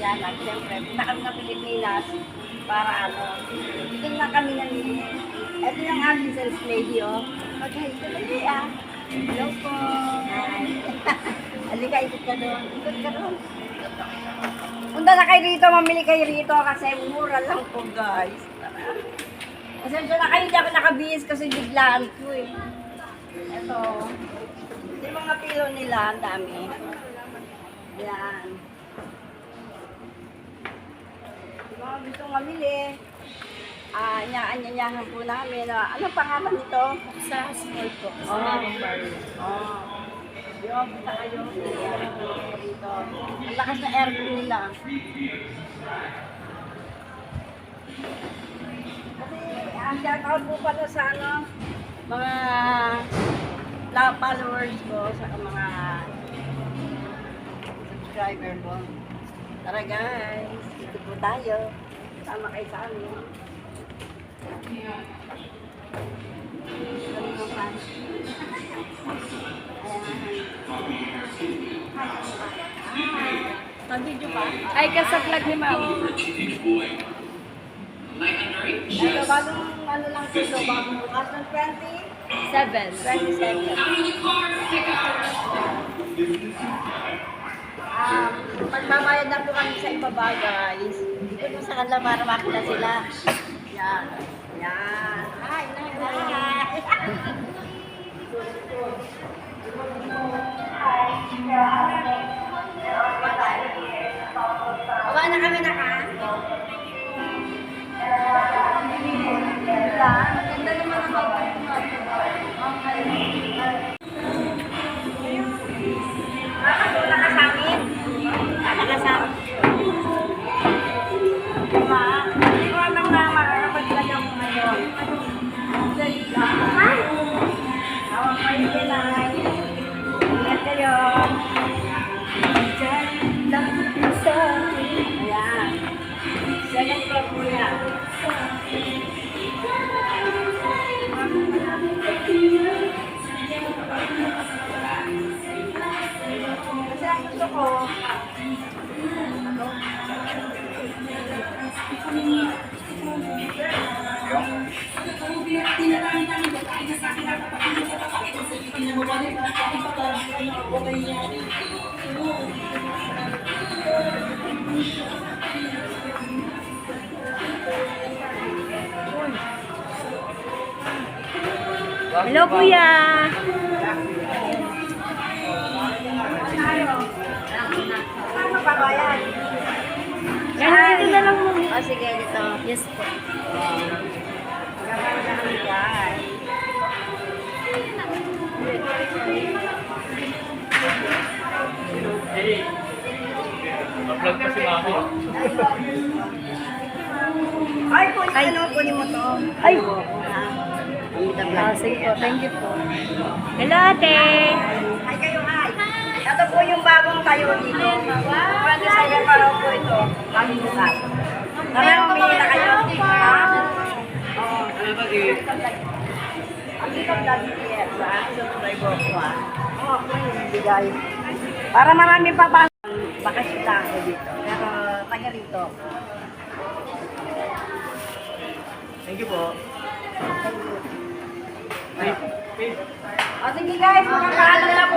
Kaya lang, siyempre, punta kami ng Pilipinas para ano, doon na kami namili. Ito yung ating sales lady, oh. Okay, ito lady, ah. Hello po. Hi. Halika, ikot ka doon. Ikot ka doon. Punta na kayo rito, mamili kayo rito kasi mura lang po, guys. Pasensya na kayo, hindi ako nakabihis kasi biglaan ko eh. Ito. Yung mga pilo nila, ang dami. Yan. Yung mga gustong mamili, inyaanyahan po namin. Anong pangalan nito? Sa small po. Sa Oh. bagong barrio. Oh. Yung, punta kayo. Dito. Ang lakas na aircon nila. Kasi, ang shoutout po pala sa ano, mga followers ko, sa mga subscriber ko. Tara guys, dito po tayo. Sama kayo sa amin. Nag-video pa? Ay, sa vlog ni Ma'am. Ito, bagong ano lang ito, bagong bukas ng 27. Magbabayad na po kami sa ibaba, guys. Dito po sa kanila para makita sila. Yan. Yan. Hi, hi, Awa na kami naka. Maganda naman ang Nakakatulong ka sa amin. Nakakatulong sa amin. Hindi ko alam na makakapaglag ako ngayon. Hi! Tawag kayo nila. Ingat kayo. Diyan lang sa akin. Ayan. Second floor po yan. Kasi ang gusto ko, Hello, Kuya. saan magbabayad? Yan, dito na lang muna. O sige, dito. Yes po. Magbabayad na kami, guys. Vlog pa si Mami. Ay, kunin mo to. Ay. Ah, Sige po, thank you po. Hello, ate. Hi kayo, hi. Ito po yung bagong tayo dito. Pwede sa iba paraw po ito. Bagong bukas. Tara, umili na kayo. Ha? Oo. Ang dito lagi yes, ha? Subscriber ko, ha? Oo, bigay. Para marami pa ba? Bakasyon lang ako dito. Pero taga rito. Thank you po. O sige guys, makakaalam na po